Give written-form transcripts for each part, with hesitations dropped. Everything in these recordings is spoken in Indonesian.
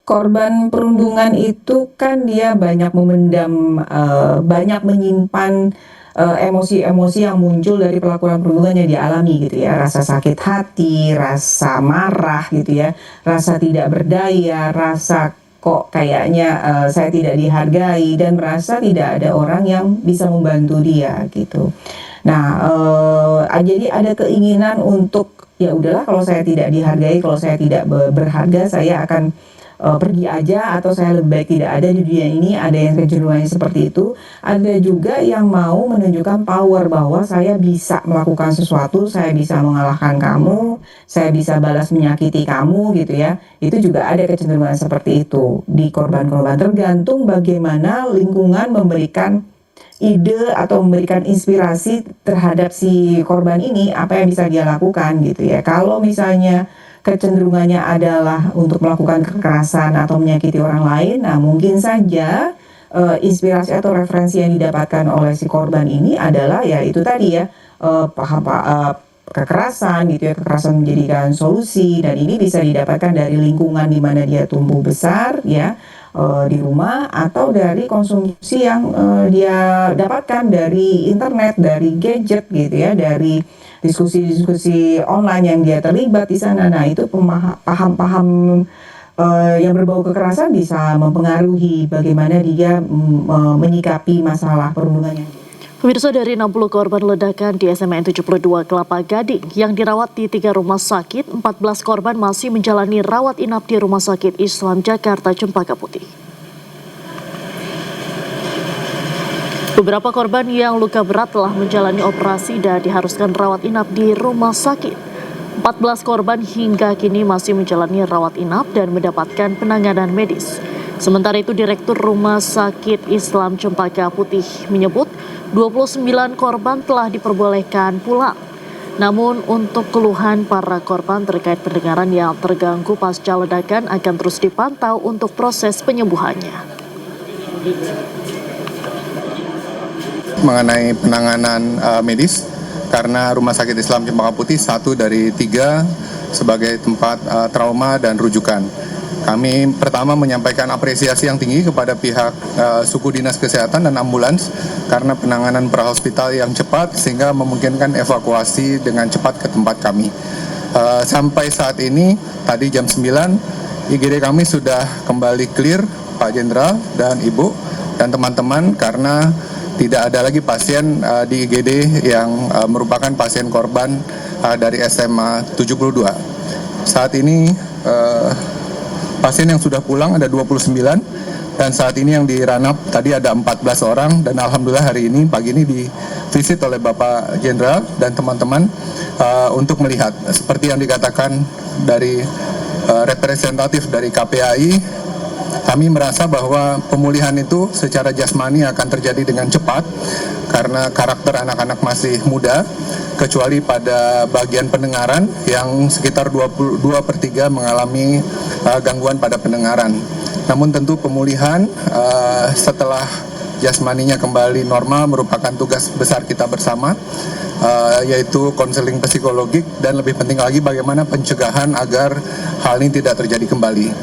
Korban perundungan itu kan dia banyak banyak menyimpan, emosi-emosi yang muncul dari pelaku perundungan yang dialami gitu ya, rasa sakit hati, rasa marah gitu ya, rasa tidak berdaya, rasa kok kayaknya, saya tidak dihargai dan merasa tidak ada orang yang bisa membantu dia gitu. Nah, jadi ada keinginan untuk, ya udahlah kalau saya tidak dihargai, kalau saya tidak berharga, saya akan, pergi aja atau saya lebih baik tidak ada di dunia ini, ada yang kecenderungannya seperti itu. Ada juga yang mau menunjukkan power bahwa saya bisa melakukan sesuatu, saya bisa mengalahkan kamu, saya bisa balas menyakiti kamu gitu ya. Itu juga ada kecenderungan seperti itu di korban-korban, tergantung bagaimana lingkungan memberikan ide atau memberikan inspirasi terhadap si korban ini, apa yang bisa dia lakukan gitu ya. Kalau misalnya kecenderungannya adalah untuk melakukan kekerasan atau menyakiti orang lain, nah mungkin saja, inspirasi atau referensi yang didapatkan oleh si korban ini adalah ya itu tadi ya, kekerasan gitu ya, kekerasan menjadikan solusi dan ini bisa didapatkan dari lingkungan di mana dia tumbuh besar ya, di rumah atau dari konsumsi yang, dia dapatkan dari internet, dari gadget gitu ya, dari diskusi-diskusi online yang dia terlibat di sana. Nah itu paham-paham, yang berbau kekerasan bisa mempengaruhi bagaimana dia, menyikapi masalah perundungannya. Pemirsa, dari 60 korban ledakan di SMAN 72 Kelapa Gading yang dirawat di 3 rumah sakit, 14 korban masih menjalani rawat inap di Rumah Sakit Islam Jakarta Cempaka Putih. Beberapa korban yang luka berat telah menjalani operasi dan diharuskan rawat inap di rumah sakit. 14 korban hingga kini masih menjalani rawat inap dan mendapatkan penanganan medis. Sementara itu, Direktur Rumah Sakit Islam Cempaka Putih menyebut 29 korban telah diperbolehkan pulang. Namun untuk keluhan para korban terkait pendengaran yang terganggu pasca ledakan akan terus dipantau untuk proses penyembuhannya. Mengenai penanganan medis, karena Rumah Sakit Islam Cempaka Putih satu dari 3 sebagai tempat trauma dan rujukan. Kami pertama menyampaikan apresiasi yang tinggi kepada pihak suku dinas kesehatan dan ambulans karena penanganan prahospital yang cepat sehingga memungkinkan evakuasi dengan cepat ke tempat kami. Sampai saat ini, tadi jam 9, IGD kami sudah kembali clear, Pak Jenderal dan Ibu dan teman-teman, karena tidak ada lagi pasien di IGD yang merupakan pasien korban dari SMA 72. Saat ini pasien yang sudah pulang ada 29 dan saat ini yang di Ranap tadi ada 14 orang dan alhamdulillah hari ini pagi ini divisit oleh Bapak Jenderal dan teman-teman untuk melihat seperti yang dikatakan dari representatif dari KPAI. Kami merasa bahwa pemulihan itu secara jasmani akan terjadi dengan cepat karena karakter anak-anak masih muda, kecuali pada bagian pendengaran yang sekitar 2/3 mengalami gangguan pada pendengaran. Namun tentu pemulihan setelah jasmaninya kembali normal merupakan tugas besar kita bersama, yaitu konseling psikologik dan lebih penting lagi bagaimana pencegahan agar hal ini tidak terjadi kembali.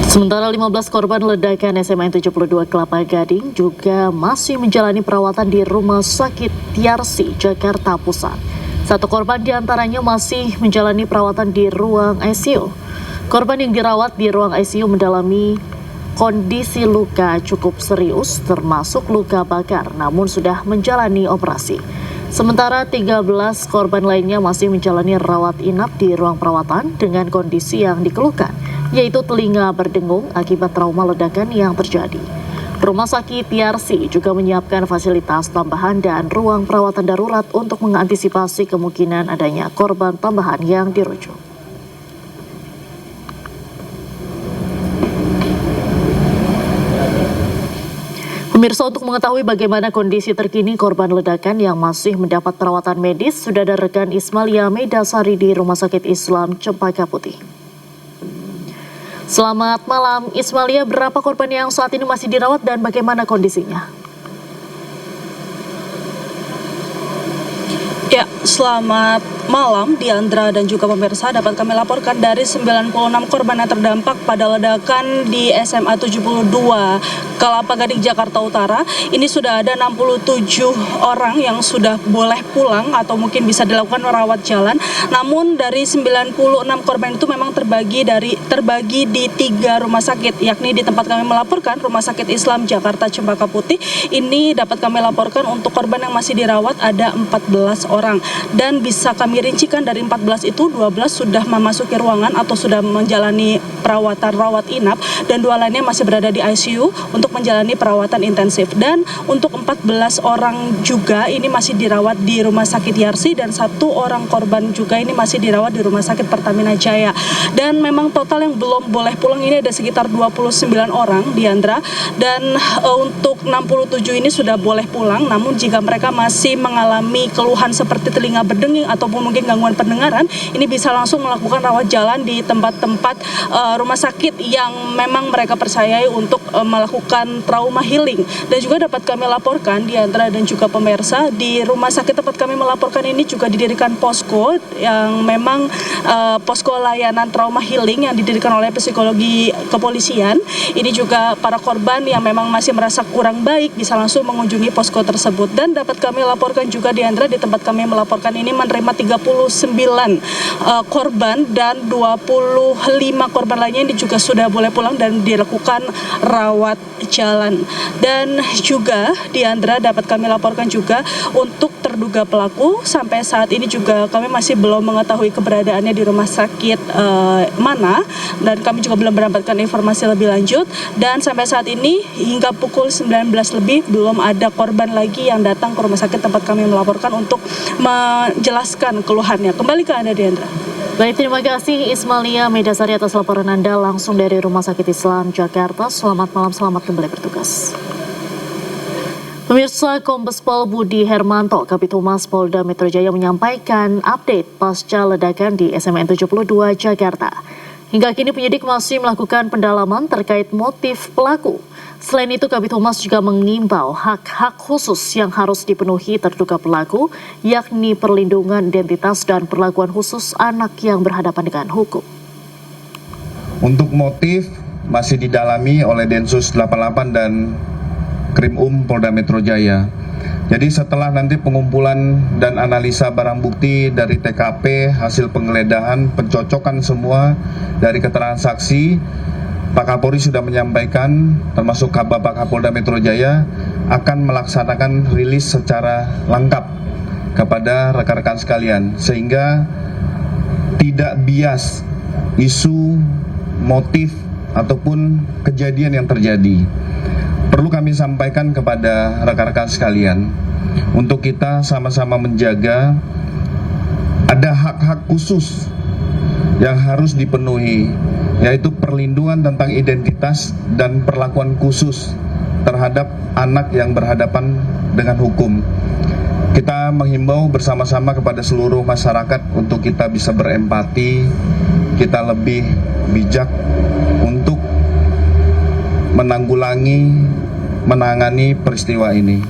Sementara 15 korban ledakan SMAN 72 Kelapa Gading juga masih menjalani perawatan di Rumah Sakit Tiarsi, Jakarta Pusat. 1 korban diantaranya masih menjalani perawatan di ruang ICU. Korban yang dirawat di ruang ICU mendalami kondisi luka cukup serius termasuk luka bakar, namun sudah menjalani operasi. Sementara 13 korban lainnya masih menjalani rawat inap di ruang perawatan dengan kondisi yang dikeluhkan, yaitu telinga berdengung akibat trauma ledakan yang terjadi. Rumah Sakit Tiarsi juga menyiapkan fasilitas tambahan dan ruang perawatan darurat untuk mengantisipasi kemungkinan adanya korban tambahan yang dirujuk. Pemirsa, untuk mengetahui bagaimana kondisi terkini korban ledakan yang masih mendapat perawatan medis, sudah ada rekan Ismalia Medasari di Rumah Sakit Islam Cempaka Putih. Selamat malam, Ismalia, berapa korban yang saat ini masih dirawat dan bagaimana kondisinya? Ya, selamat malam Diandra dan juga pemirsa. Dapat kami laporkan dari 96 korban yang terdampak pada ledakan di SMA 72 Kelapa Gading, Jakarta Utara. Ini sudah ada 67 orang yang sudah boleh pulang atau mungkin bisa dilakukan rawat jalan. Namun dari 96 korban itu memang terbagi di 3 rumah sakit, yakni di tempat kami melaporkan Rumah Sakit Islam Jakarta Cempaka Putih. Ini dapat kami laporkan untuk korban yang masih dirawat ada 14 orang. Dan bisa kami rincikan dari 14 itu 12 sudah memasuki ruangan atau sudah menjalani perawatan rawat inap, dan 2 lainnya masih berada di ICU untuk menjalani perawatan intensif. Dan untuk 14 orang juga ini masih dirawat di Rumah Sakit Yarsi, dan 1 orang korban juga ini masih dirawat di Rumah Sakit Pertamina Jaya. Dan memang total yang belum boleh pulang ini ada sekitar 29 orang, Diandra. Dan untuk 67 ini sudah boleh pulang, namun jika mereka masih mengalami keluhan seperti telinga berdenging ataupun mungkin gangguan pendengaran, ini bisa langsung melakukan rawat jalan di tempat-tempat rumah sakit yang memang mereka percayai untuk melakukan trauma healing. Dan juga dapat kami laporkan, Diandra dan juga pemirsa, di rumah sakit tempat kami melaporkan ini juga didirikan posko yang memang posko layanan trauma healing yang didirikan oleh psikologi kepolisian. Ini juga para korban yang memang masih merasa kurang baik bisa langsung mengunjungi posko tersebut. Dan dapat kami laporkan juga, Diandra, di tempat kami melaporkan ini menerima 39 korban, dan 25 korban lainnya ini juga sudah boleh pulang dan dilakukan rawat jalan. Dan juga, Diandra, dapat kami laporkan juga untuk terduga pelaku sampai saat ini juga kami masih belum mengetahui keberadaannya di rumah sakit mana, dan kami juga belum mendapatkan informasi lebih lanjut. Dan sampai saat ini hingga pukul 19 lebih belum ada korban lagi yang datang ke rumah sakit tempat kami melaporkan untuk menjelaskan keluhannya. Kembali ke Anda, Diandra. Baik, terima kasih Ismalia Medasari atas laporan Anda langsung dari Rumah Sakit Islam Jakarta. Selamat malam, selamat kembali bertugas. Pemirsa, Kombes Pol Budi Hermanto, Kabid Humas Polda Metro Jaya menyampaikan update pasca ledakan di SMN 72 Jakarta. Hingga kini penyidik masih melakukan pendalaman terkait motif pelaku. Selain itu, Kabid Humas juga mengimbau hak-hak khusus yang harus dipenuhi terduga pelaku, yakni perlindungan identitas dan perlakuan khusus anak yang berhadapan dengan hukum. Untuk motif masih didalami oleh Densus 88 dan Krim Polda Metro Jaya. Jadi setelah nanti pengumpulan dan analisa barang bukti dari TKP, hasil penggeledahan, pencocokan semua dari keterangan saksi, Pak Kapolri sudah menyampaikan, termasuk Bapak Kapolda Metro Jaya, akan melaksanakan rilis secara lengkap kepada rekan-rekan sekalian, sehingga tidak bias isu, motif, ataupun kejadian yang terjadi. Perlu kami sampaikan kepada rekan-rekan sekalian, untuk kita sama-sama menjaga ada hak-hak khusus yang harus dipenuhi, yaitu perlindungan tentang identitas dan perlakuan khusus terhadap anak yang berhadapan dengan hukum. Kita menghimbau bersama-sama kepada seluruh masyarakat untuk kita bisa berempati, kita lebih bijak untuk menangani peristiwa ini.